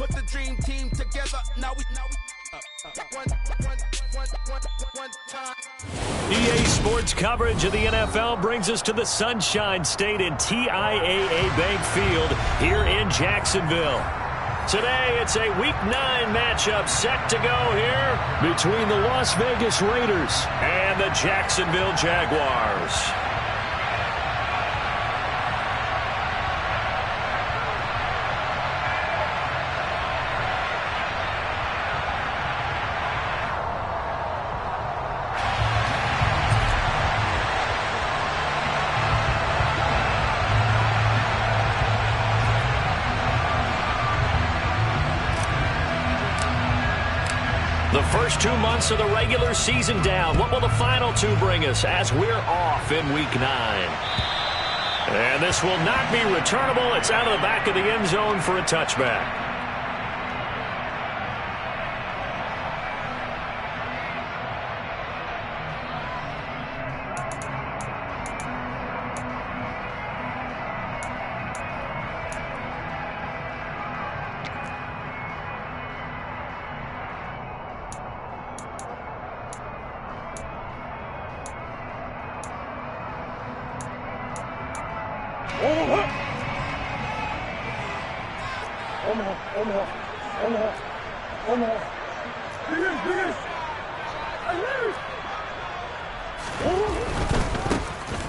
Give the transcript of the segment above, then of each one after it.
Put the dream team together. Now we one time. EA Sports coverage of the NFL brings us to the Sunshine State in TIAA Bank Field here in Jacksonville. Today, it's a Week 9 matchup set to go here between the Las Vegas Raiders and the Jacksonville Jaguars. The first 2 months of the regular season down. What will the final two bring us as we're off in Week 9? And this will not be returnable. It's out of the back of the end zone for a touchback.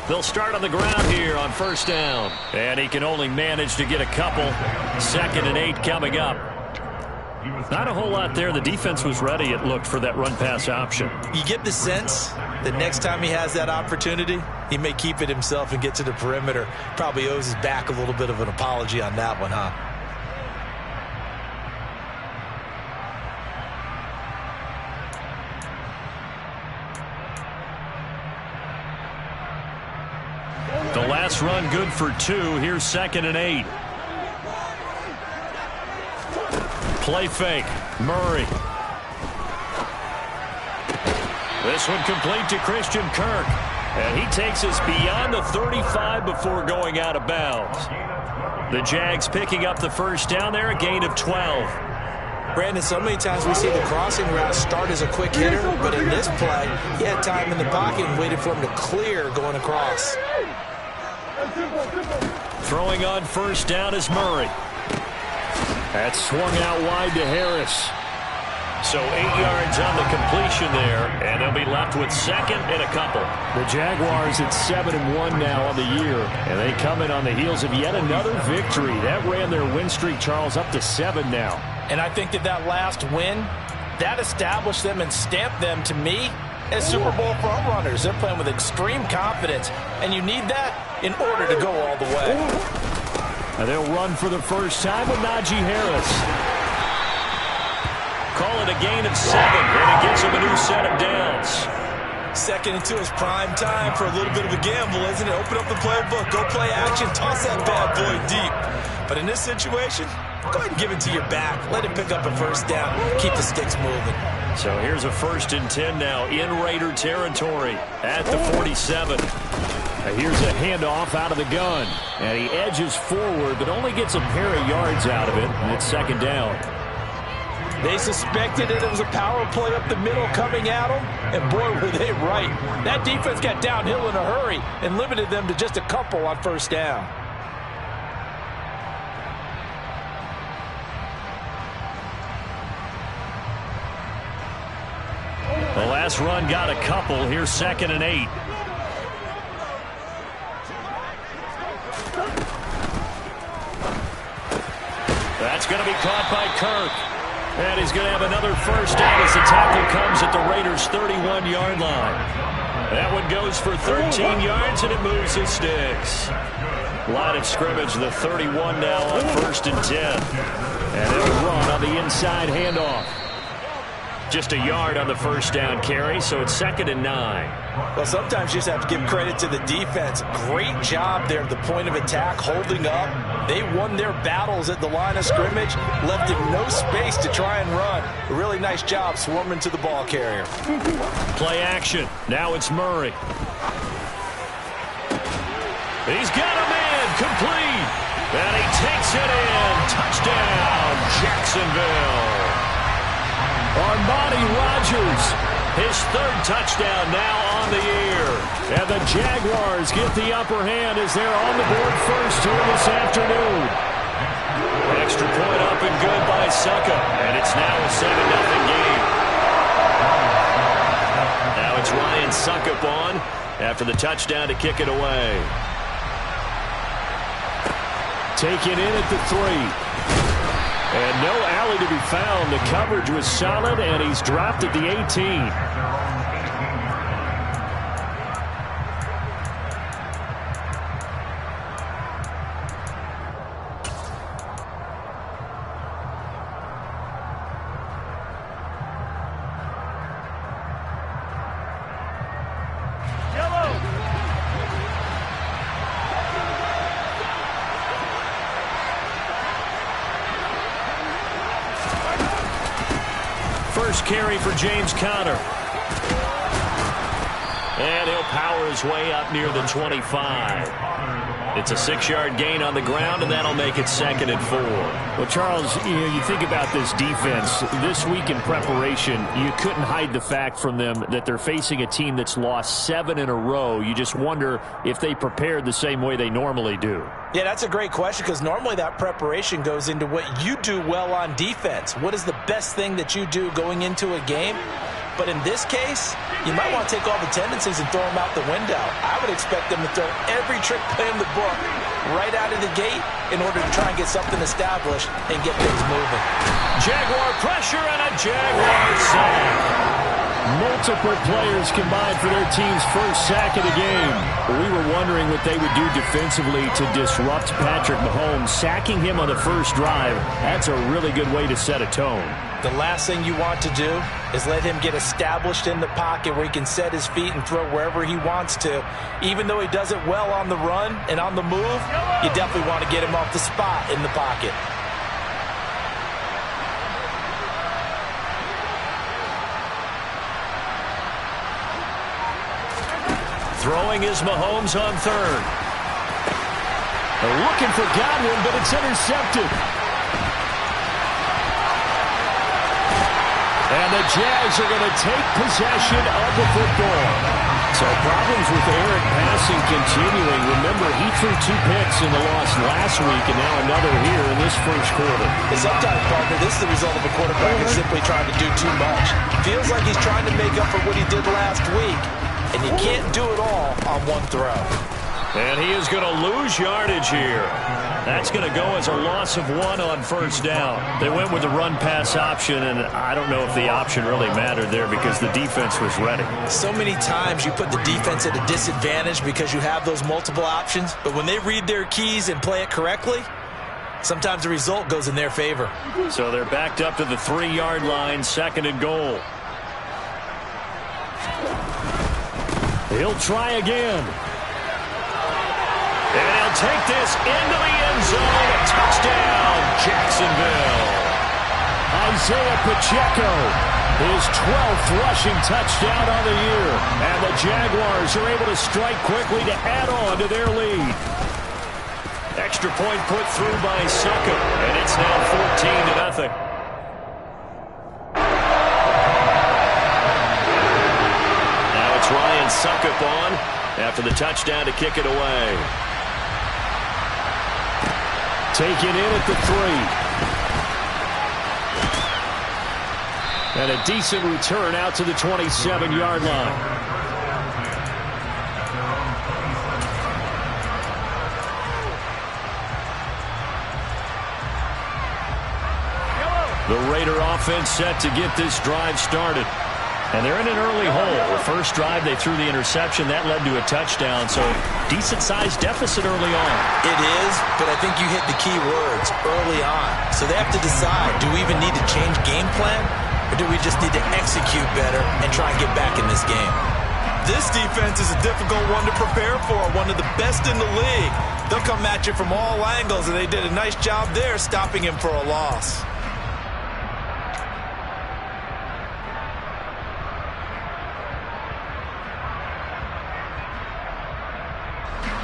They'll start on the ground here on first down. And he can only manage to get a couple. 2nd and 8 coming up. Not a whole lot there. The defense was ready, it looked, for that run-pass option. You get the sense that next time he has that opportunity, he may keep it himself and get to the perimeter. Probably owes his back a little bit of an apology on that one, huh? The last run good for 2. Here's 2nd and 8. Play fake. Murray. This one complete to Christian Kirk. And he takes us beyond the 35 before going out of bounds. The Jags picking up the first down there, a gain of 12. Brandon, so many times we see the crossing route start as a quick hitter, but in this play, he had time in the pocket and waited for him to clear going across. Throwing on first down is Murray. That's swung out wide to Harris. So 8 yards on the completion there, and they'll be left with 2nd and a couple. The Jaguars at 7-1 now on the year, and they come in on the heels of yet another victory. That ran their win streak, Charles, up to 7 now. And I think that last win, that established them and stamped them, to me, as Super Bowl front runners. They're playing with extreme confidence, and you need that in order to go all the way. And they'll run for the first time with Najee Harris. Call it a gain of 7, and it gets him a new set of downs. 2nd and 2 is prime time for a little bit of a gamble, isn't it? Open up the playbook, go play action, toss that bad boy deep. But in this situation, go ahead and give it to your back. Let him pick up a first down. Keep the sticks moving. So here's a 1st and 10 now in Raider territory at the 47. Here's a handoff out of the gun. And he edges forward, but only gets a pair of yards out of it. And it's 2nd down. They suspected it was a power play up the middle coming at them, and boy, were they right. That defense got downhill in a hurry and limited them to just a couple on first down. The last run got a couple. Here's 2nd and 8. That's going to be caught by Kirk. And he's going to have another first down as the tackle comes at the Raiders' 31-yard line. That one goes for 13 yards, and it moves his sticks. Line of scrimmage, the 31 now on 1st and 10. And they'll run on the inside handoff. Just a yard on the first down carry, so it's 2nd and 9. Well, sometimes you just have to give credit to the defense. Great job there at the point of attack, holding up. They won their battles at the line of scrimmage, left him no space to try and run. A really nice job swarming to the ball carrier. Play action. Now it's Murray. He's got a man complete. And he takes it in. Touchdown, Jacksonville. Jacksonville. Armani Rogers, his third touchdown now on the year. And the Jaguars get the upper hand as they're on the board first here this afternoon. Extra point up and good by Succa. And it's now a 7-0 game. Now it's Ryan Suckup on after the touchdown to kick it away. Taken in at the 3. And no alley to be found. The coverage was solid, and he's dropped at the 18. First carry for James Conner. And he'll power his way up near the 25. It's a 6-yard gain on the ground, and that'll make it 2nd and 4. Well, Charles, you think about this defense. This week in preparation, you couldn't hide the fact from them that they're facing a team that's lost 7 in a row. You just wonder if they prepared the same way they normally do. Yeah, that's a great question because normally that preparation goes into what you do well on defense. What is the best thing that you do going into a game? But in this case, you might want to take all the tendencies and throw them out the window. I would expect them to throw every trick play in the book right out of the gate in order to try and get something established and get things moving. Jaguar pressure and a Jaguar sack. Multiple players combined for their team's first sack of the game. We were wondering what they would do defensively to disrupt Patrick Mahomes. Sacking him on the first drive, that's a really good way to set a tone. The last thing you want to do is let him get established in the pocket where he can set his feet and throw wherever he wants to. Even though he does it well on the run and on the move, you definitely want to get him off the spot in the pocket. Throwing is Mahomes on 3rd. They're looking for Godwin, but it's intercepted. And the Jags are going to take possession of the football. So problems with Eric passing continuing. Remember, he threw 2 picks in the loss last week, and now another here in this first quarter. Sometimes, partner, this is the result of a quarterback who's simply trying to do too much. Feels like he's trying to make up for what he did last week. And you can't do it all on one throw. And he is going to lose yardage here. That's going to go as a loss of 1 on first down. They went with the run-pass option, and I don't know if the option really mattered there because the defense was ready. So many times you put the defense at a disadvantage because you have those multiple options, but when they read their keys and play it correctly, sometimes the result goes in their favor. So they're backed up to the 3-yard line, 2nd and goal. He'll try again. And he'll take this into the end zone. A touchdown, Jacksonville. Isaiah Pacheco, his 12th rushing touchdown on the year. And the Jaguars are able to strike quickly to add on to their lead. Extra point put through by Succa. And it's now 14-0. Ryan Suckup on after the touchdown to kick it away. Taken in at the 3. And a decent return out to the 27-yard line. The Raider offense set to get this drive started. And they're in an early hole. The first drive, they threw the interception. That led to a touchdown. So decent-sized deficit early on. It is, but I think you hit the key words, early on. So they have to decide, do we even need to change game plan? Or do we just need to execute better and try and get back in this game? This defense is a difficult one to prepare for, one of the best in the league. They'll come at you from all angles, and they did a nice job there stopping him for a loss.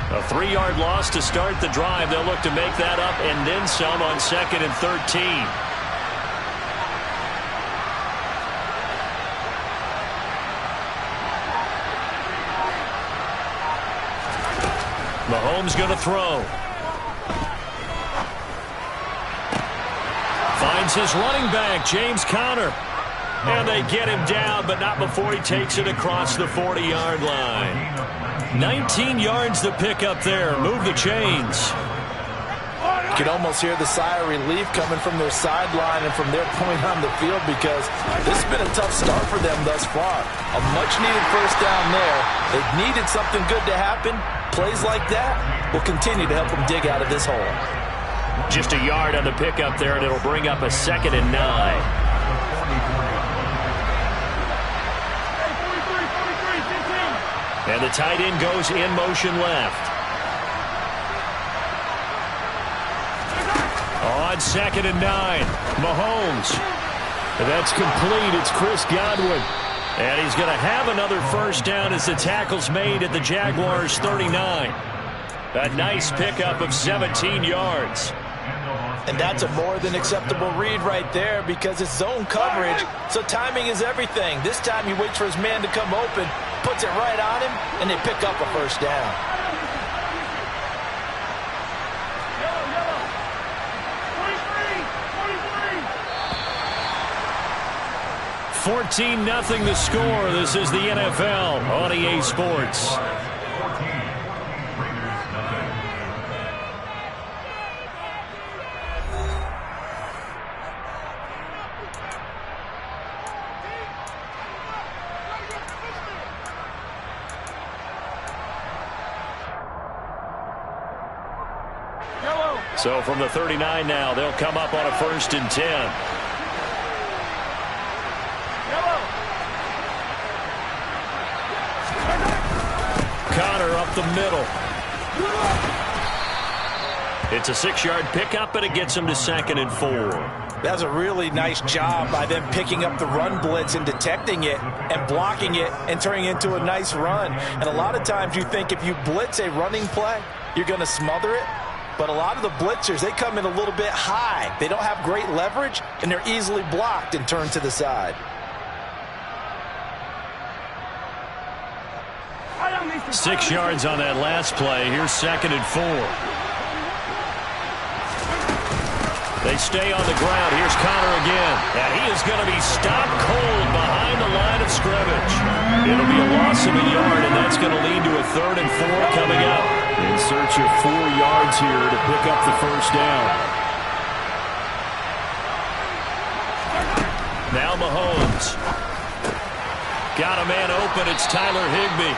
A 3-yard loss to start the drive. They'll look to make that up and then some on 2nd and 13. Mahomes going to throw. Finds his running back, James Conner. And they get him down, but not before he takes it across the 40-yard line. 19 yards to pick up there. Move the chains. You can almost hear the sigh of relief coming from their sideline and from their point on the field, because this has been a tough start for them thus far. A much-needed first down there. They needed something good to happen. Plays like that will continue to help them dig out of this hole. Just a yard on the pickup there, and it'll bring up a 2nd and 9. And the tight end goes in motion left. On 2nd and 9, Mahomes. That's complete. It's Chris Godwin. And he's going to have another first down as the tackle's made at the Jaguars' 39. A nice pickup of 17 yards. And that's a more than acceptable read right there, because it's zone coverage, so timing is everything. This time he waits for his man to come open, puts it right on him, and they pick up a first down. 14-0 the score. This is the NFL on EA Sports. So from the 39 now, they'll come up on a 1st and 10. Conner up the middle. It's a 6-yard pickup, and it gets him to 2nd and 4. That's a really nice job by them picking up the run blitz and detecting it and blocking it and turning it into a nice run. And a lot of times you think if you blitz a running play, you're going to smother it. But a lot of the blitzers, they come in a little bit high. They don't have great leverage, and they're easily blocked and turned to the side. 6 yards on that last play. Here's 2nd and 4. They stay on the ground. Here's Conner again. And he is going to be stopped cold behind the line of scrimmage. It'll be a loss of a yard, and that's going to lead to a 3rd and 4 coming up. In search of 4 yards here to pick up the first down. Now Mahomes. Got a man open. It's Tyler Higbee.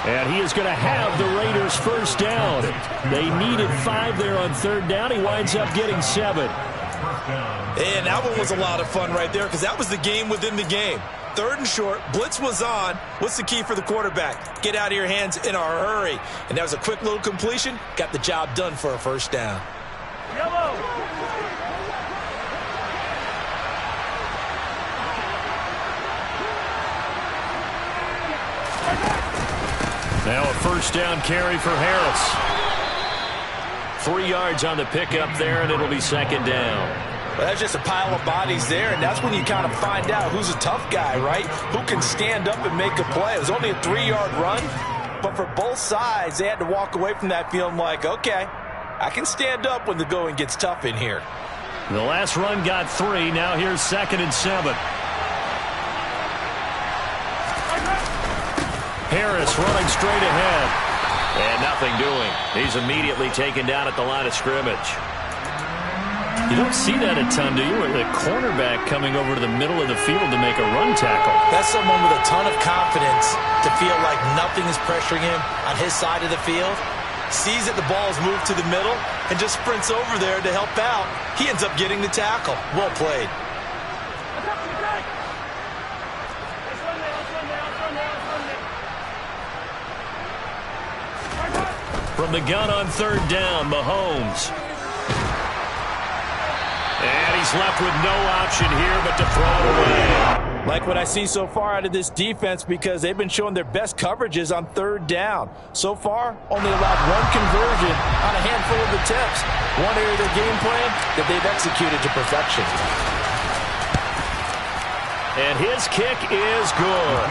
And he is going to have the Raiders first down. They needed 5 there on 3rd down. He winds up getting 7. And that one was a lot of fun right there, because that was the game within the game. 3rd and short, blitz was on. What's the key for the quarterback? Get out of your hands in a hurry. And that was a quick little completion. Got the job done for a first down. Yellow. Now a first down carry for Harris. 3 yards on the pickup there, and it'll be 2nd down. Well, that's just a pile of bodies there, and that's when you kind of find out who's a tough guy, right? Who can stand up and make a play. It was only a 3-yard run, but for both sides, they had to walk away from that feeling like, okay, I can stand up when the going gets tough in here. The last run got 3. Now here's 2nd and 7. Harris running straight ahead. And nothing doing. He's immediately taken down at the line of scrimmage. You don't see that a ton, do you? The cornerback coming over to the middle of the field to make a run tackle. That's someone with a ton of confidence to feel like nothing is pressuring him on his side of the field. Sees that the ball is moved to the middle and just sprints over there to help out. He ends up getting the tackle. Well played. From the gun on 3rd down, Mahomes. And he's left with no option here but to throw it away. Like what I see so far out of this defense, because they've been showing their best coverages on 3rd down. So far, only allowed 1 conversion on a handful of attempts. One area of their game plan that they've executed to perfection. And his kick is good.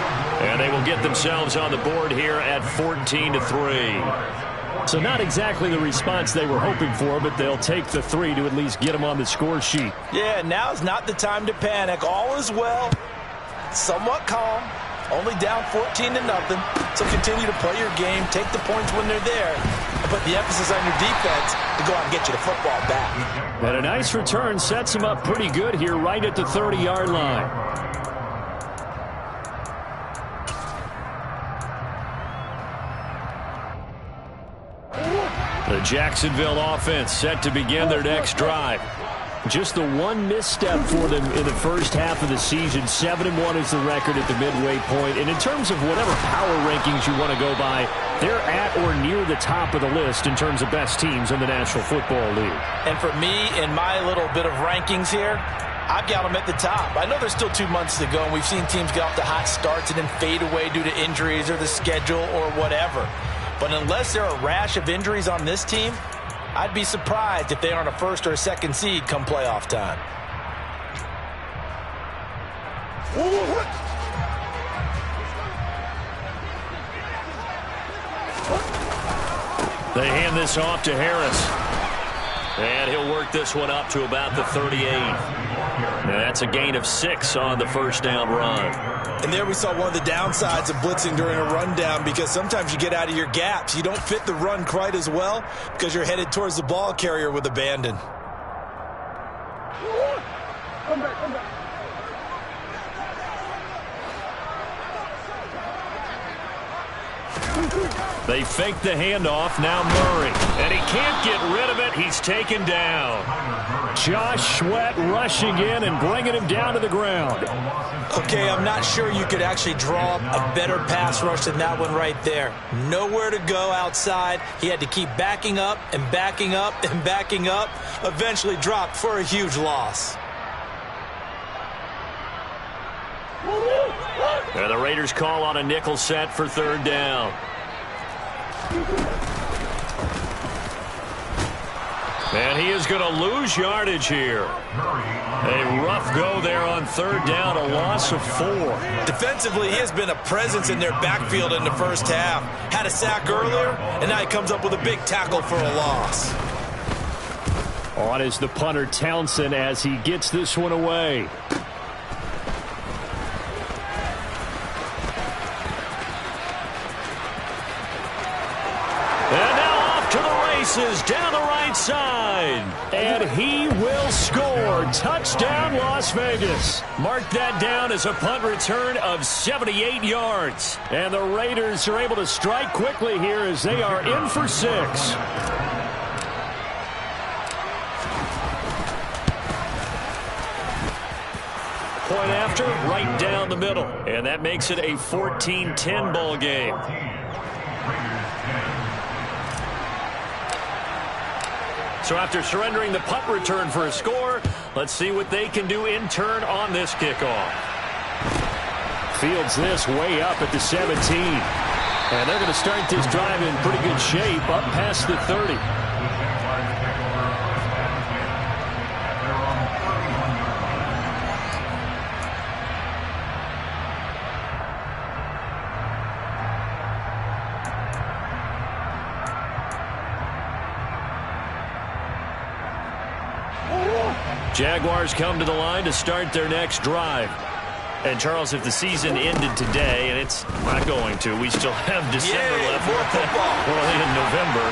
And they will get themselves on the board here at 14-3. So not exactly the response they were hoping for, but they'll take the 3 to at least get them on the score sheet. Yeah, now's not the time to panic. All is well. Somewhat calm. Only down 14-0. So continue to play your game. Take the points when they're there. And put the emphasis on your defense to go out and get you the football back. And a nice return sets him up pretty good here right at the 30-yard line. The Jacksonville offense set to begin their next drive. Just the one misstep for them in the first half of the season. 7-1 is the record at the midway point. And in terms of whatever power rankings you want to go by, they're at or near the top of the list in terms of best teams in the National Football League. And for me, in my little bit of rankings here, I've got them at the top. I know there's still 2 months to go, and we've seen teams get off to hot starts and then fade away due to injuries or the schedule or whatever. But unless there are a rash of injuries on this team, I'd be surprised if they aren't a first or a second seed come playoff time. They hand this off to Harris. And he'll work this one up to about the 38. And that's a gain of 6 on the first down run. And there we saw one of the downsides of blitzing during a rundown, because sometimes you get out of your gaps. You don't fit the run quite as well because you're headed towards the ball carrier with abandon. Come back, come back. They fake the handoff. Now Murray. And he can't get rid of it. He's taken down. Josh Sweat rushing in and bringing him down to the ground. Okay, I'm not sure you could actually draw up a better pass rush than that one right there. Nowhere to go outside. He had to keep backing up and backing up and backing up. Eventually dropped for a huge loss. And the Raiders call on a nickel set for 3rd down. And he is going to lose yardage here. A rough go there on 3rd down, a loss of 4. Defensively, he has been a presence in their backfield in the first half. Had a sack earlier, and now he comes up with a big tackle for a loss. On is the punter Townsend as he gets this one away. Down the right side. And he will score. Touchdown, Las Vegas. Mark that down as a punt return of 78 yards. And the Raiders are able to strike quickly here as they are in for 6. Point after, right down the middle. And that makes it a 14-10 ball game. So after surrendering the punt return for a score, let's see what they can do in turn on this kickoff. Fields this way up at the 17. And they're going to start this drive in pretty good shape up past the 30. Jaguars come to the line to start their next drive. And, Charles, if the season ended today, and it's not going to, we still have December left. More football. Well, in November.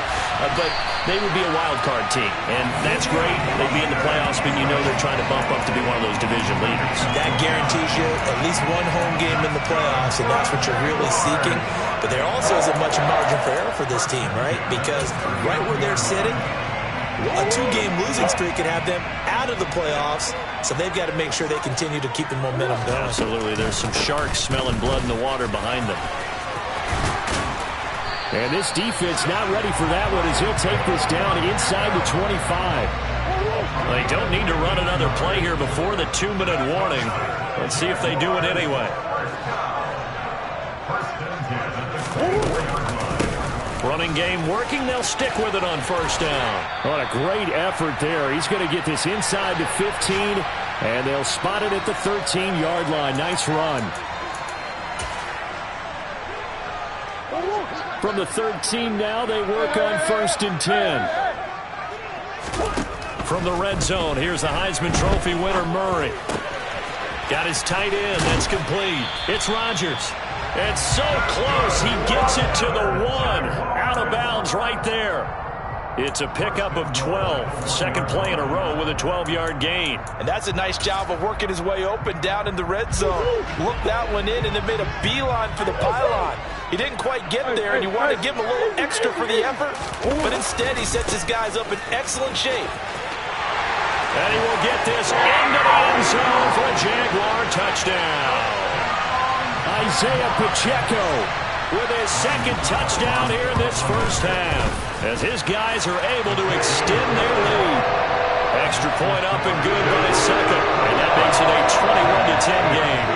But they would be a wild card team. And that's great. They'd be in the playoffs, but you know they're trying to bump up to be one of those division leaders. That guarantees you at least one home game in the playoffs, and that's what you're really seeking. But there also isn't much margin for error for this team, right? Because right where they're sitting, a 2-game losing streak could have them out of the playoffs, so they've got to make sure they continue to keep the momentum going. Absolutely. There's some sharks smelling blood in the water behind them. And this defense not ready for that one as he'll take this down inside the 25. They don't need to run another play here before the 2-minute warning. Let's see if they do it anyway. Running game working. They'll stick with it on 1st down. What a great effort there. He's going to get this inside the 15, and they'll spot it at the 13-yard line. Nice run. From the 13 now, they work on 1st and 10. From the red zone, here's the Heisman Trophy winner, Murray. Got his tight end. That's complete. It's Rodgers. It's so close. He gets it to the 1. Out of bounds right there. It's a pickup of 12. Second play in a row with a 12-yard gain. And that's a nice job of working his way open down in the red zone. Looked that one in and then made a beeline for the pylon. He didn't quite get there, and you wanted to give him a little extra for the effort, but instead he sets his guys up in excellent shape. And he will get this into the end zone for a Jaguar touchdown. Isaiah Pacheco with his second touchdown here in this first half, as his guys are able to extend their lead. Extra point up and good by Succop, and that makes it a 21-10 game.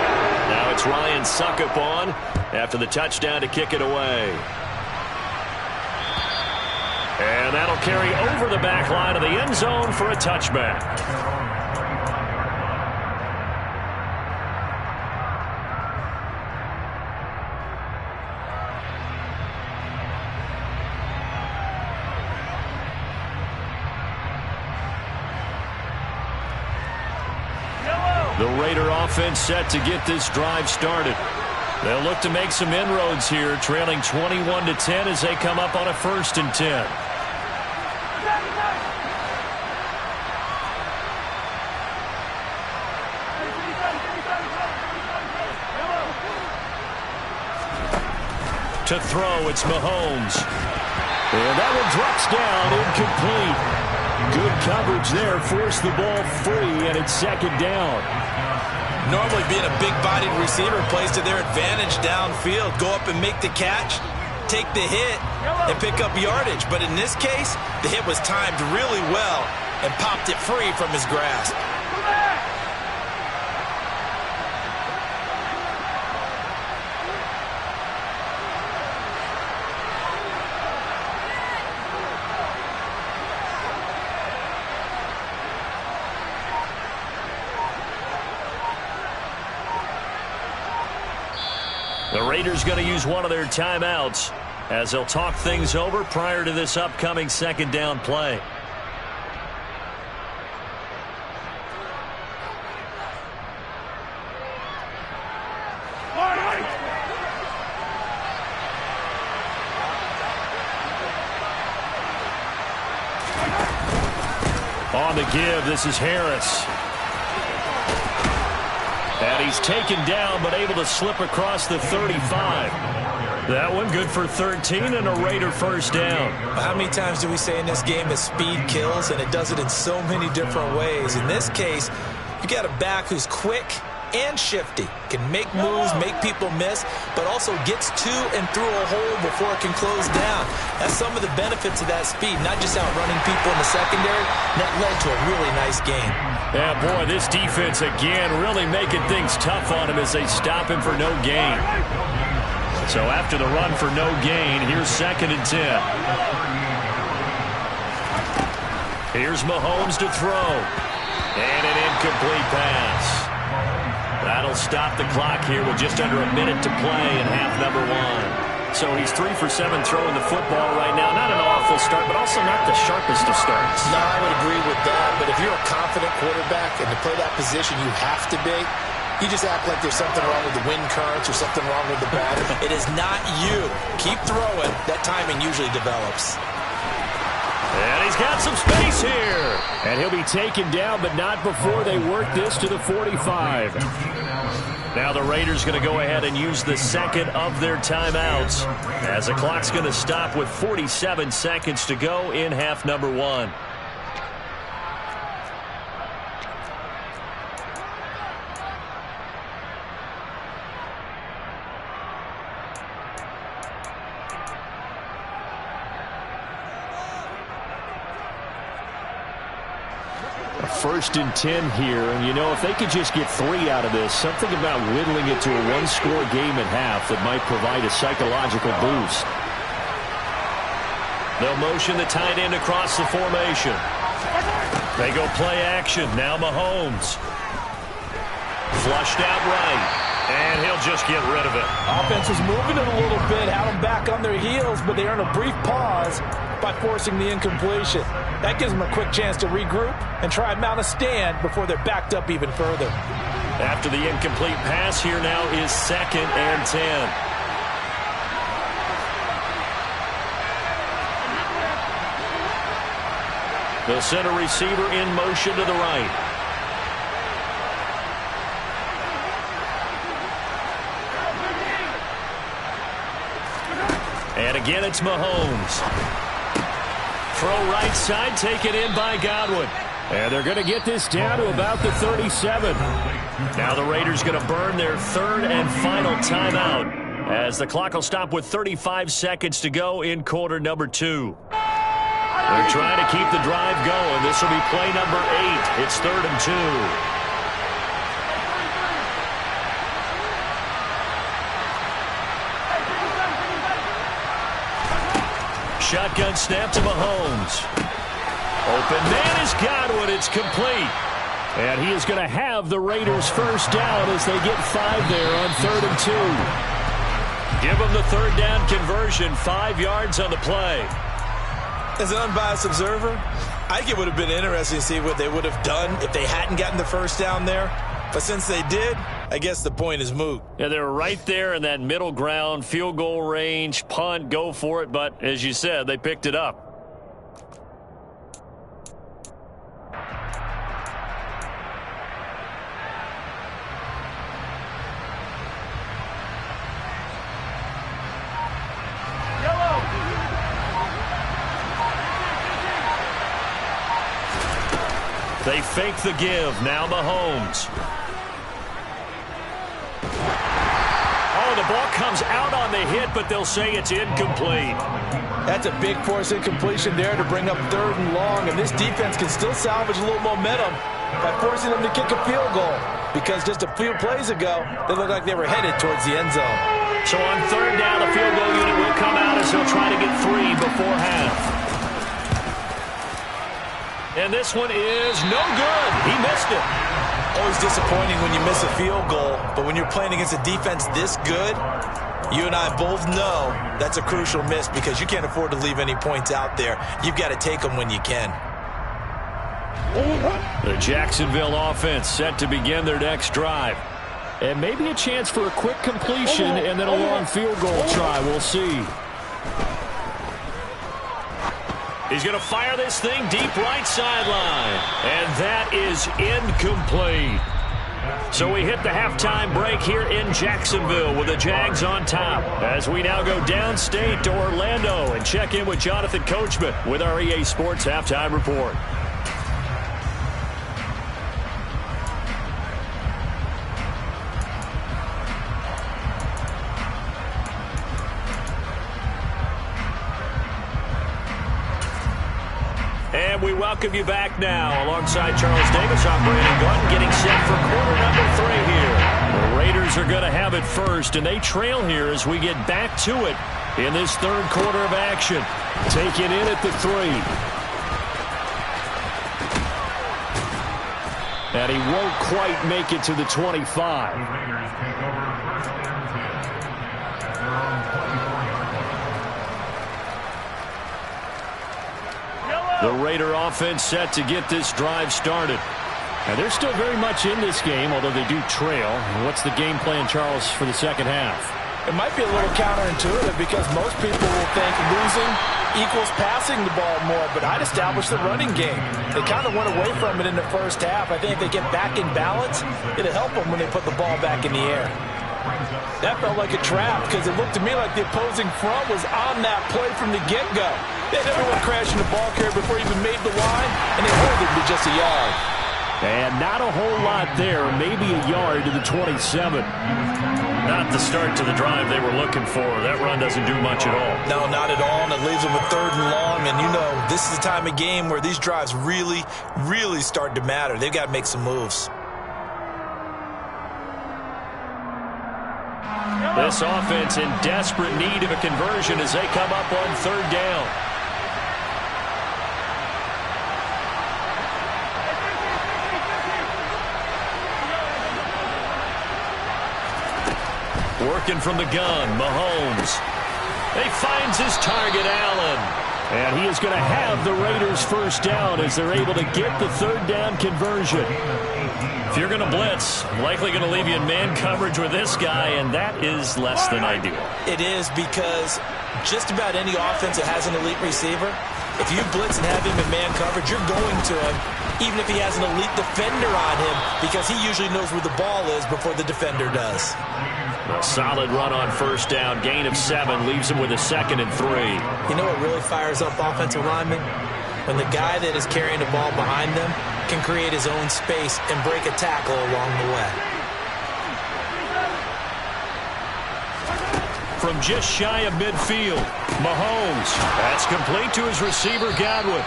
Now it's Ryan Succop on after the touchdown to kick it away. And that'll carry over the back line of the end zone for a touchback. The Raider offense set to get this drive started. They'll look to make some inroads here, trailing 21-10 as they come up on a 1st and 10. To throw, it's Mahomes. And that one drops down, incomplete. Good coverage there, forced the ball free, and it's 2nd down. Normally being a big-bodied receiver plays to their advantage downfield. Go up and make the catch, take the hit, and pick up yardage. But in this case, the hit was timed really well and popped it free from his grasp. The Raiders going to use one of their timeouts as they'll talk things over prior to this upcoming 2nd down play. On the give, this is Harris. And he's taken down, but able to slip across the 35. That one good for 13 and a Raider 1st down. How many times do we say in this game that speed kills, and it does it in so many different ways? In this case, you got a back who's quick and shifty, can make moves, make people miss, but also gets to and through a hole before it can close down. That's some of the benefits of that speed, not just outrunning people in the secondary. That led to a really nice game. Yeah, boy, this defense again really making things tough on him as they stop him for no gain. So after the run for no gain, here's 2nd and 10. Here's Mahomes to throw. And an incomplete pass. That'll stop the clock here with just under a minute to play in half number 1. So he's 3 for 7 throwing the football right now. Not an awful start, but also not the sharpest of starts. No, I would agree with that. But if you're a confident quarterback and to play that position you have to be, you just act like there's something wrong with the wind currents or something wrong with the batter. It is not you. Keep throwing. That timing usually develops. And he's got some space here. And he'll be taken down, but not before they work this to the 45. Now the Raiders going to go ahead and use the 2nd of their timeouts as the clock's going to stop with 47 seconds to go in half number 1. A 1st and 10 here, and you know, if they could just get 3 out of this, something about whittling it to a 1-score game at half that might provide a psychological boost. They'll motion the tight end across the formation. They go play action. Now Mahomes. Flushed out right. And he'll just get rid of it. Offense was moving it a little bit, had them back on their heels, but they earned a brief pause by forcing the incompletion. That gives them a quick chance to regroup and try and mount a stand before they're backed up even further. After the incomplete pass, here now is 2nd and 10. The center receiver in motion to the right. And again, it's Mahomes. Throw right side, taken in by Godwin. And they're going to get this down to about the 37. Now the Raiders going to burn their 3rd and final timeout as the clock will stop with 35 seconds to go in quarter number 2. They're trying to keep the drive going. This will be play number 8. It's 3rd and 2. Shotgun snap to Mahomes. Open man is Godwin. It's complete. And he is going to have the Raiders first down as they get 5 there on 3rd and 2. Give them the 3rd down conversion. 5 yards on the play. As an unbiased observer, I think it would have been interesting to see what they would have done if they hadn't gotten the first down there. But since they did, I guess the point is moot. Yeah, they were right there in that middle ground, field goal range, punt, go for it. But as you said, they picked it up. They fake the give. Now Mahomes. Oh, the ball comes out on the hit, but they'll say it's incomplete. That's a big force incompletion there to bring up 3rd and long, and this defense can still salvage a little momentum by forcing them to kick a field goal, because just a few plays ago, they looked like they were headed towards the end zone. So on 3rd down, the field goal unit will come out as they'll try to get 3 before half. And this one is no good. He missed it. Always disappointing when you miss a field goal, but when you're playing against a defense this good, you and I both know that's a crucial miss because you can't afford to leave any points out there. You've got to take them when you can. The Jacksonville offense set to begin their next drive. And maybe a chance for a quick completion and then a long field goal try. We'll see. He's going to fire this thing deep right sideline. And that is incomplete. So we hit the halftime break here in Jacksonville with the Jags on top. As we now go downstate to Orlando and check in with Jonathan Coachman with our EA Sports Halftime Report. And we welcome you back now. Alongside Charles Davis, I'm Brandon Gutton, getting set for quarter number 3 here. The Raiders are going to have it first, and they trail here as we get back to it in this 3rd quarter of action. Taken in at the 3. And he won't quite make it to the 25. The Raider offense set to get this drive started. And they're still very much in this game, although they do trail. What's the game plan, Charles, for the second half? It might be a little counterintuitive because most people will think losing equals passing the ball more, but I'd establish the running game. They kind of went away from it in the first half. I think if they get back in balance, it'll help them when they put the ball back in the air. That felt like a trap because it looked to me like the opposing front was on that play from the get-go. They had everyone crashing the ball carrier before he even made the line, and they held it to just a yard. And not a whole lot there, maybe a yard to the 27. Not the start to the drive they were looking for. That run doesn't do much at all. No, not at all, and it leaves them with 3rd and long, and you know this is the time of game where these drives really, really start to matter. They've got to make some moves. This offense in desperate need of a conversion as they come up on 3rd down. Working from the gun, Mahomes. He finds his target, Allen. And he is going to have the Raiders first down as they're able to get the third down conversion. If you're going to blitz, likely going to leave you in man coverage with this guy, and that is less than ideal. It is, because just about any offense that has an elite receiver, if you blitz and have him in man coverage, you're going to him, even if he has an elite defender on him, because he usually knows where the ball is before the defender does. A solid run on first down. Gain of 7 leaves him with a 2nd and 3. You know what really fires up offensive linemen? When the guy that is carrying the ball behind them can create his own space and break a tackle along the way. From just shy of midfield, Mahomes. That's complete to his receiver, Godwin.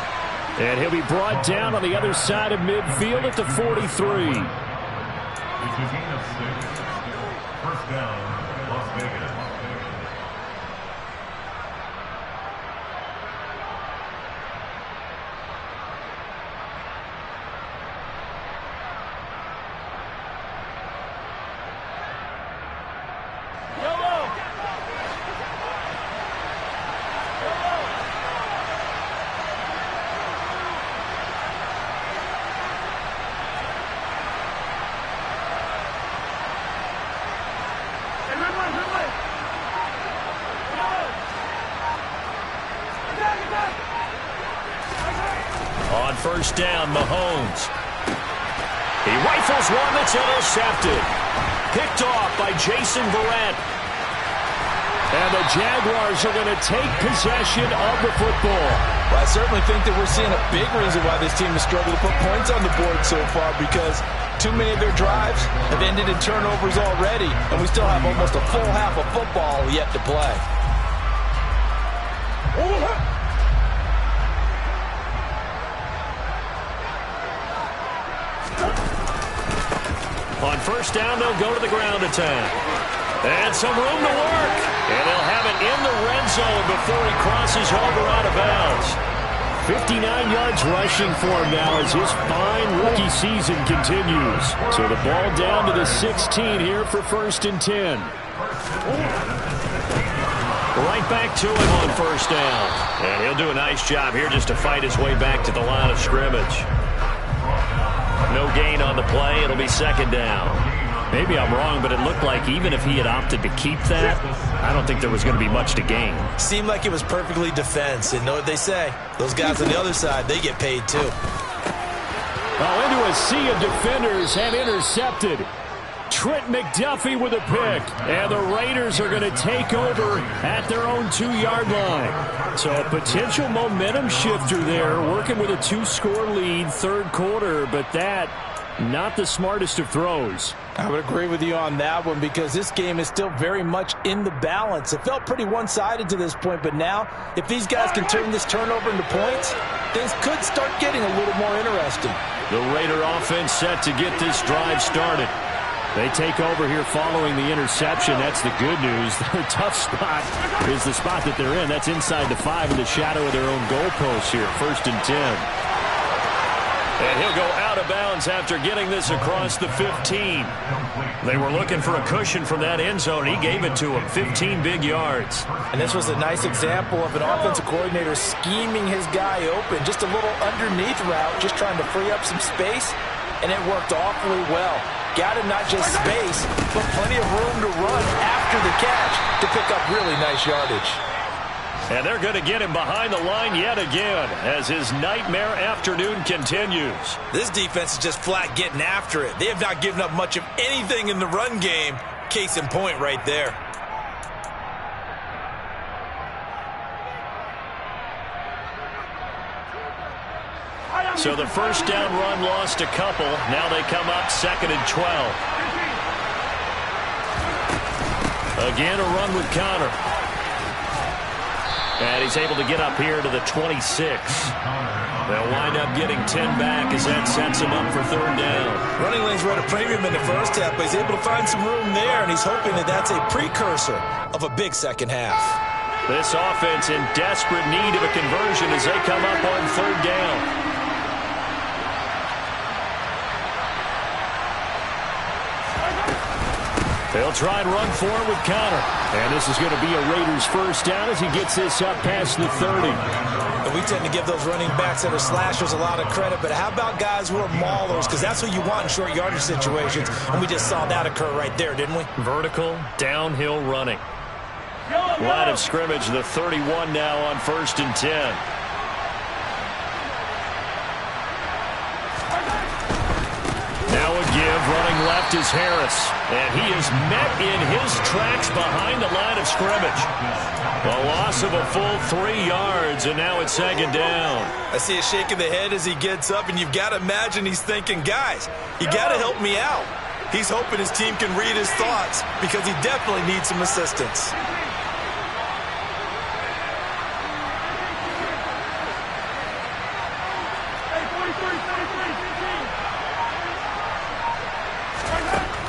And he'll be brought down on the other side of midfield at the 43. First down, Las Vegas. On first down, Mahomes. He rifles one that's intercepted. Picked off by Jason Verrett. And the Jaguars are going to take possession of the football. Well, I certainly think that we're seeing a big reason why this team has struggled to put points on the board so far, because too many of their drives have ended in turnovers already, and we still have almost a full half of football yet to play. On first down, they'll go to the ground attack. And some room to work. And they'll have it in the red zone before he crosses over out of bounds. 59 yards rushing for him now as his fine rookie season continues. So the ball down to the 16 here for 1st and 10. Right back to him on first down. And he'll do a nice job here just to fight his way back to the line of scrimmage. No gain on the play. It'll be 2nd down. Maybe I'm wrong, but it looked like even if he had opted to keep that, I don't think there was going to be much to gain. Seemed like it was perfectly defense. And know what they say? Those guys on the other side, they get paid too. Oh, into a sea of defenders have intercepted. Trent McDuffie with a pick. And the Raiders are going to take over at their own 2-yard line. So a potential momentum shifter there, working with a 2-score lead, 3rd quarter, but that not the smartest of throws. I would agree with you on that one, because this game is still very much in the balance. It felt pretty one-sided to this point, but now if these guys can turn this turnover into points, things could start getting a little more interesting. The Raider offense set to get this drive started. They take over here following the interception. That's the good news. Their tough spot is the spot that they're in. That's inside the 5 in the shadow of their own goalposts here. 1st and 10. And he'll go out of bounds after getting this across the 15. They were looking for a cushion from that end zone. He gave it to him. 15 big yards. And this was a nice example of an offensive coordinator scheming his guy open. Just a little underneath route, just trying to free up some space, and it worked awfully well. Got him not just space, but plenty of room to run after the catch to pick up really nice yardage. And they're going to get him behind the line yet again as his nightmare afternoon continues. This defense is just flat getting after it. They have not given up much of anything in the run game. Case in point right there. So the first down run lost a couple. Now they come up 2nd and 12. Again, a run with Connor. And he's able to get up here to the 26. They'll wind up getting 10 back as that sets him up for 3rd down. Running lanes were at a premium in the first half, but he's able to find some room there, and he's hoping that that's a precursor of a big second half. This offense in desperate need of a conversion as they come up on 3rd down. They'll try and run for it with Connor. And this is going to be a Raiders first down as he gets this up past the 30. And we tend to give those running backs that are slashers a lot of credit, but how about guys who are maulers? Because that's what you want in short yardage situations, and we just saw that occur right there, didn't we? Vertical, downhill running. Line of scrimmage, the 31 now on 1st and 10. Now a give, running left is Harris. And he is met in his tracks behind the line of scrimmage. A loss of a full 3 yards, and now it's 2nd down. I see a shake of the head as he gets up, and you've got to imagine he's thinking, guys, you got to help me out. He's hoping his team can read his thoughts because he definitely needs some assistance.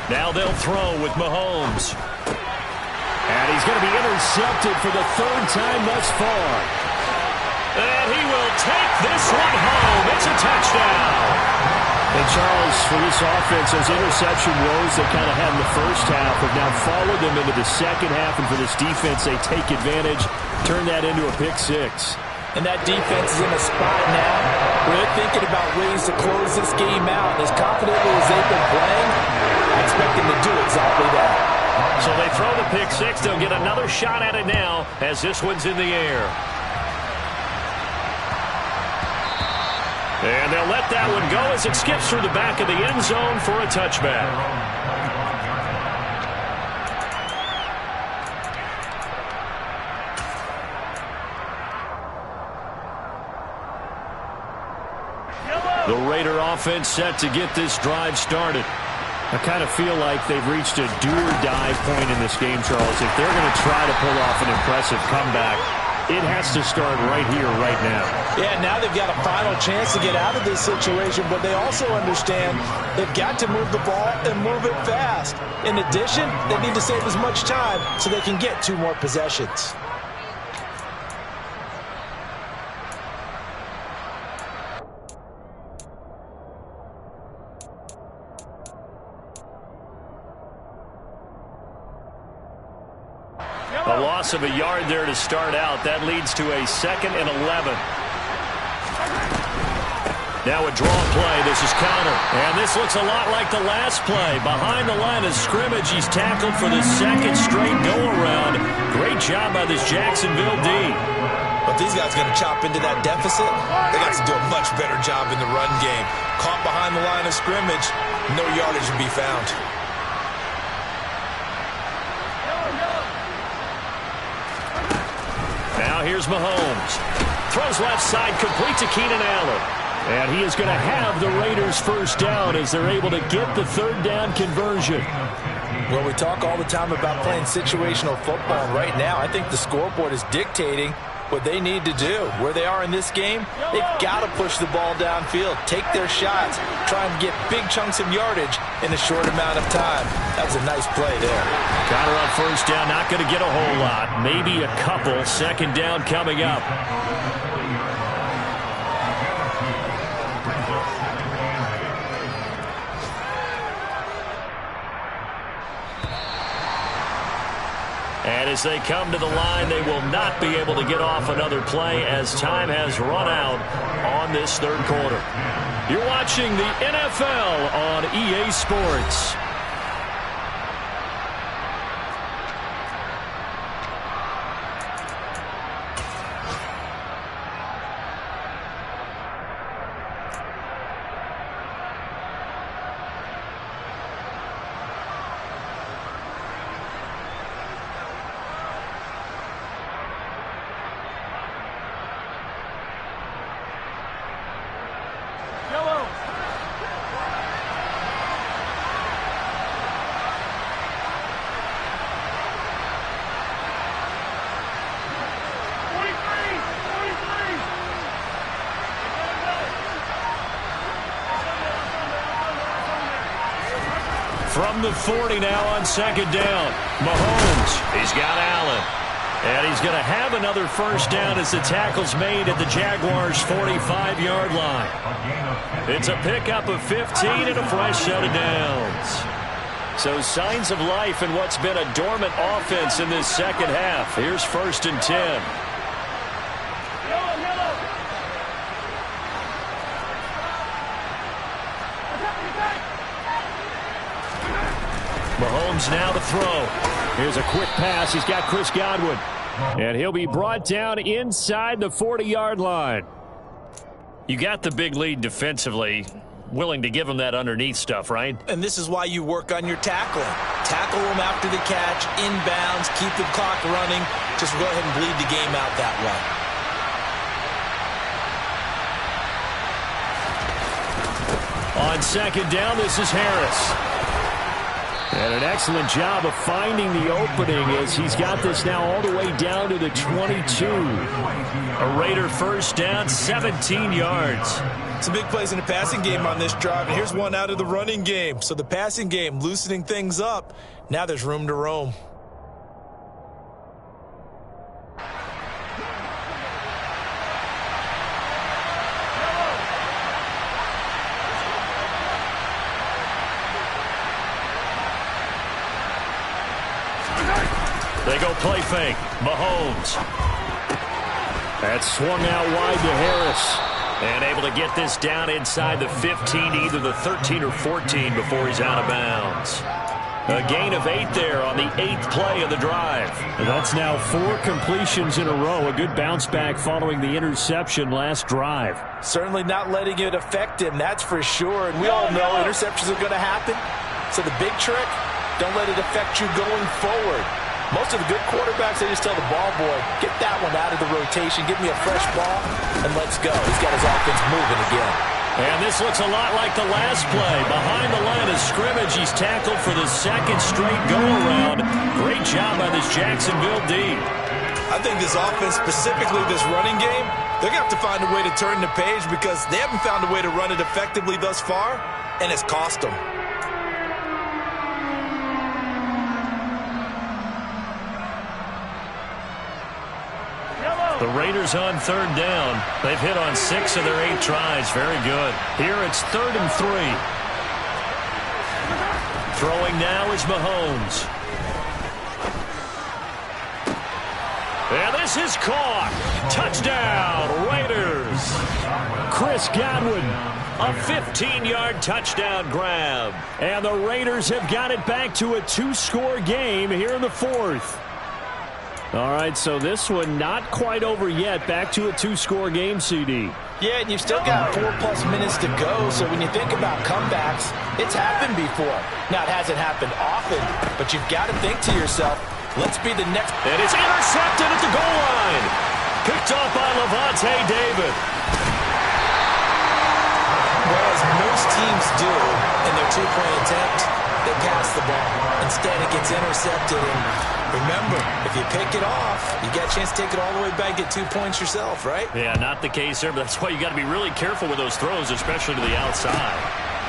Now they'll throw with Mahomes. And he's going to be intercepted for the 3rd time thus far. And he will take this one home. It's a touchdown. And Charles, for this offense, those interception woes they kind of had in the first half have now followed them into the second half. And for this defense, they take advantage, turn that into a pick 6. And that defense is in a spot now where they're thinking about ways to close this game out. As confidently as they've been playing, I expect them to do exactly that. So they throw the pick 6. They'll get another shot at it now as this one's in the air. And they'll let that one go as it skips through the back of the end zone for a touchback. The Raider offense set to get this drive started. I kind of feel like they've reached a do-or-die point in this game, Charles. If they're going to try to pull off an impressive comeback, it has to start right here, right now. Yeah, now they've got a final chance to get out of this situation, but they also understand they've got to move the ball and move it fast. In addition, they need to save as much time so they can get 2 more possessions. A loss of a yard there to start out. That leads to a 2nd and 11. Now a draw play. This is Connor. And this looks a lot like the last play. Behind the line of scrimmage, he's tackled for the 2nd straight go-around. Great job by this Jacksonville D. But these guys going to chop into that deficit, they got to do a much better job in the run game. Caught behind the line of scrimmage, no yardage to be found. Now here's Mahomes. Throws left side, complete to Keenan Allen. And he is going to have the Raiders first down as they're able to get the 3rd down conversion. Well, we talk all the time about playing situational football, and right now I think the scoreboard is dictating what they need to do. Where they are in this game, they've got to push the ball downfield, take their shots, try and get big chunks of yardage in a short amount of time. That was a nice play there. Connor on first down, not going to get a whole lot. Maybe a couple. 2nd down coming up. And as they come to the line, they will not be able to get off another play as time has run out on this 3rd quarter. You're watching the NFL on EA Sports. From the 40 now on 2nd down. Mahomes, he's got Allen. And he's going to have another first down as the tackle's made at the Jaguars' 45-yard line. It's a pickup of 15 and a fresh set of downs. So signs of life in what's been a dormant offense in this second half. Here's 1st and 10. Mahomes now to throw. Here's a quick pass. He's got Chris Godwin. And he'll be brought down inside the 40-yard line. You got the big lead defensively. Willing to give him that underneath stuff, right? And this is why you work on your tackling. Tackle them after the catch, inbounds, keep the clock running. Just go ahead and bleed the game out that way. On 2nd down, this is Harris. And an excellent job of finding the opening as he's got this now all the way down to the 22. A Raider 1st down, 17 yards. Some big plays in the passing game on this drive, and here's one out of the running game. So the passing game loosening things up. Now there's room to roam. They go play fake. Mahomes. That's swung out wide to Harris. And able to get this down inside the 15, either the 13 or 14 before he's out of bounds. A gain of 8 there on the 8th play of the drive. That's now 4 completions in a row. A good bounce back following the interception last drive. Certainly not letting it affect him, that's for sure. And we all know interceptions are going to happen. So the big trick, don't let it affect you going forward. Most of the good quarterbacks, they just tell the ball boy, get that one out of the rotation, give me a fresh ball, and let's go. He's got his offense moving again. And this looks a lot like the last play. Behind the line of scrimmage, he's tackled for the 2nd straight go-around. Great job by this Jacksonville D. I think this offense, specifically this running game, they're going to have to find a way to turn the page because they haven't found a way to run it effectively thus far, and it's cost them. The Raiders on 3rd down. They've hit on 6 of their 8 tries. Very good. Here it's 3rd and 3. Throwing now is Mahomes. And this is caught. Touchdown, Raiders. Chris Godwin. A 15-yard touchdown grab. And the Raiders have got it back to a 2-score game here in the 4th. All right, so this one not quite over yet. Back to a 2-score game, CD. Yeah, and you've still got 4+ minutes to go, so when you think about comebacks, it's happened before. Now, it hasn't happened often, but you've got to think to yourself, let's be the next. And it's intercepted at the goal line. Picked off by Levante David. Well, as most teams do in their 2-point attempt, they pass the ball. Instead, it gets intercepted. And remember, if you pick it off, you got a chance to take it all the way back, get 2 points yourself, right? Yeah, not the case there, but that's why you got to be really careful with those throws, especially to the outside.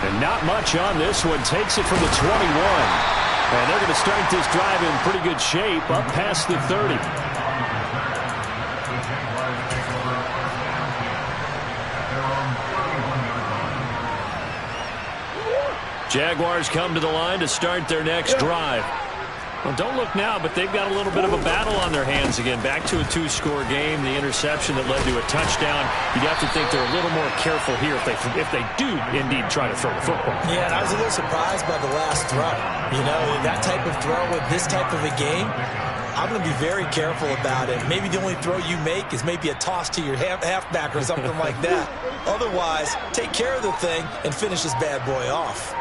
And not much on this one. Takes it from the 21. And they're going to start this drive in pretty good shape, up past the 30. Jaguars come to the line to start their next drive. Well, don't look now, but they've got a little bit of a battle on their hands again. Back to a 2-score game. The interception that led to a touchdown. You'd have to think they're a little more careful here if they do indeed try to throw the football. Yeah, and I was a little surprised by the last throw. You know, that type of throw with this type of a game, I'm going to be very careful about it. Maybe the only throw you make is maybe a toss to your halfback or something like that. Otherwise, take care of the thing and finish this bad boy off.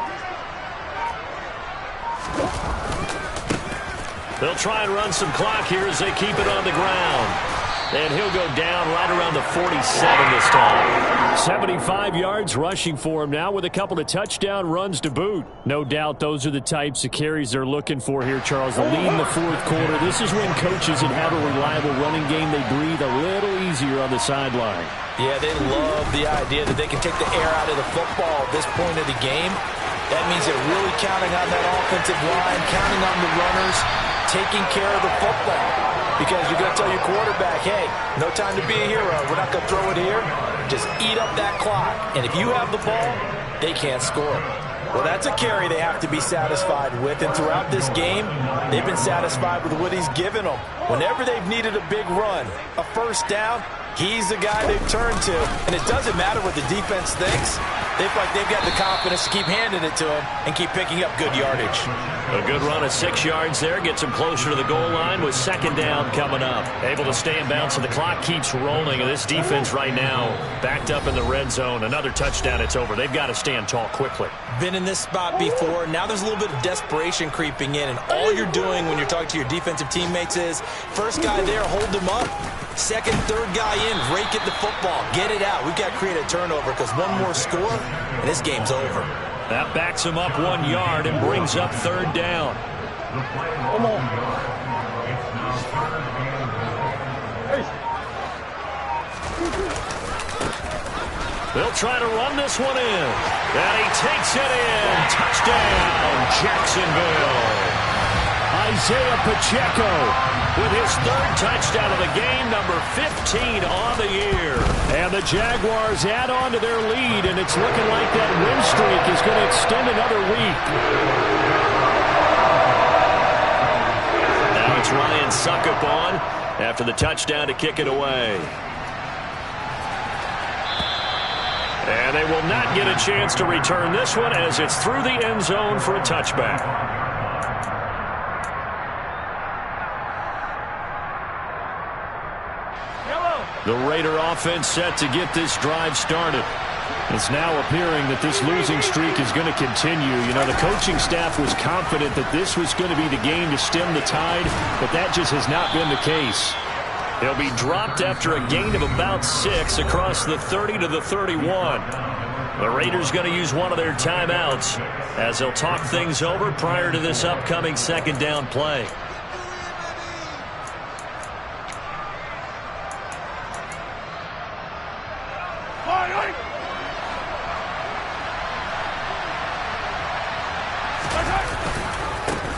They'll try and run some clock here as they keep it on the ground. And he'll go down right around the 47 this time. 75 yards rushing for him now with a couple of touchdown runs to boot. No doubt those are the types of carries they're looking for here, Charles. The lead in the 4th quarter. This is when coaches that have a reliable running game, they breathe a little easier on the sideline. Yeah, they love the idea that they can take the air out of the football at this point of the game. That means they're really counting on that offensive line, counting on the runners, taking care of the football. Because you're going to tell your quarterback, hey, no time to be a hero. We're not going to throw it here. Just eat up that clock. And if you have the ball, they can't score. Well, that's a carry they have to be satisfied with, and throughout this game, they've been satisfied with what he's given them. Whenever they've needed a big run, a first down, he's the guy they've turned to, and it doesn't matter what the defense thinks. They feel like they've got the confidence to keep handing it to him and keep picking up good yardage. A good run of 6 yards there gets him closer to the goal line with second down coming up. Able to stay in bounds, and the clock keeps rolling, and this defense right now backed up in the red zone. Another touchdown, it's over. They've got to stand tall quickly. Been in this spot before. Now there's a little bit of desperation creeping in, and all you're doing when you're talking to your defensive teammates is first guy there, hold him up. Second, third guy in, rake at the football. Get it out. We've got to create a turnover because one more score, and this game's over. That backs him up 1 yard and brings up third down. Come on. Hey. They'll try to run this one in. And he takes it in. Touchdown, Jacksonville. Isaiah Pacheco with his third touchdown of the game, number 15 on the year. And the Jaguars add on to their lead, and it's looking like that win streak is going to extend another week. Now it's Ryan Suckup on after the touchdown to kick it away. And they will not get a chance to return this one as it's through the end zone for a touchback. The Raider offense set to get this drive started. It's now appearing that this losing streak is going to continue. You know, the coaching staff was confident that this was going to be the game to stem the tide, but that just has not been the case. He'll be dropped after a gain of about 6 across the 30 to the 31. The Raiders going to use one of their timeouts as they'll talk things over prior to this upcoming second down play.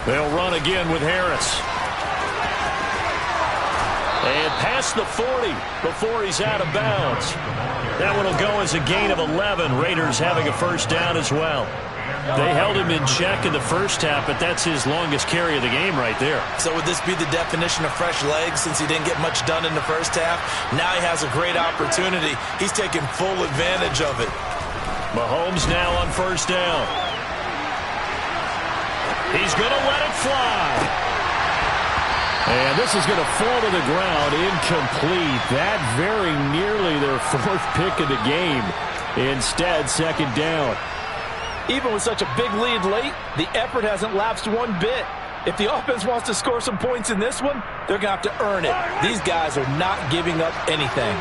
They'll run again with Harris. And past the 40 before he's out of bounds. That one will go as a gain of 11. Raiders having a first down as well. They held him in check in the first half, but that's his longest carry of the game right there. So would this be the definition of fresh legs since he didn't get much done in the first half? Now he has a great opportunity. He's taking full advantage of it. Mahomes now on first down. He's going to let it fly. And this is going to fall to the ground incomplete. That very nearly their fourth pick of the game. Instead, second down. Even with such a big lead late, the effort hasn't lapsed one bit. If the offense wants to score some points in this one, they're going to have to earn it. These guys are not giving up anything.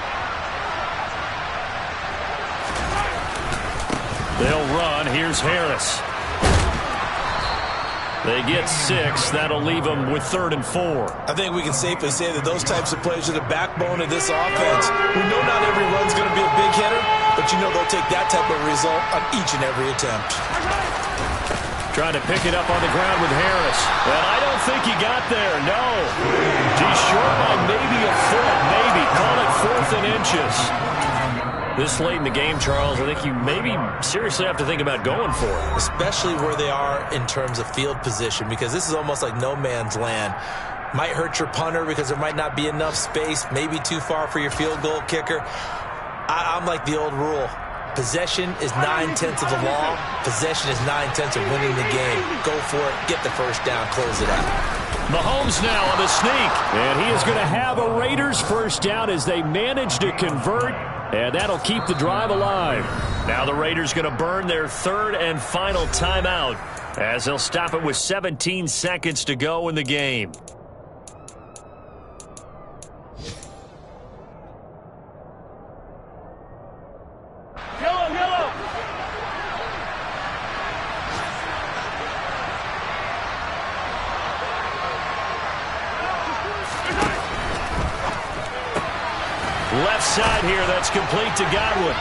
They'll run. Here's Harris. They get 6. That'll leave them with 3rd and 4. I think we can safely say that those types of plays are the backbone of this offense. We know not every run's going to be a big hitter, but you know they'll take that type of result on each and every attempt. Trying to pick it up on the ground with Harris. And I don't think he got there, no. He's short by maybe a foot, maybe. Call it 4th and inches. This late in the game, Charles, I think you maybe seriously have to think about going for it. Especially where they are in terms of field position, because this is almost like no man's land. Might hurt your punter because there might not be enough space, maybe too far for your field goal kicker. I'm like the old rule. Possession is 9/10 of the law. Possession is 9/10 of winning the game. Go for it. Get the first down. Close it out. Mahomes now on the sneak. And he is going to have a Raiders first down as they manage to convert. And that'll keep the drive alive. Now the Raiders going to burn their 3rd and final timeout as they'll stop it with 17 seconds to go in the game. Yellow. Left side here, that's complete to Godwin.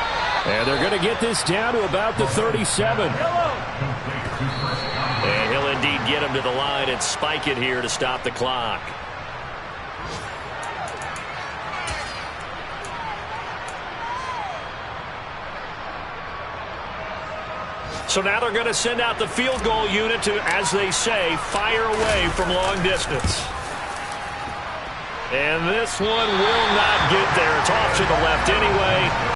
And they're going to get this down to about the 37. And he'll indeed get him to the line and spike it here to stop the clock. So now they're going to send out the field goal unit to, as they say, fire away from long distance. And this one will not get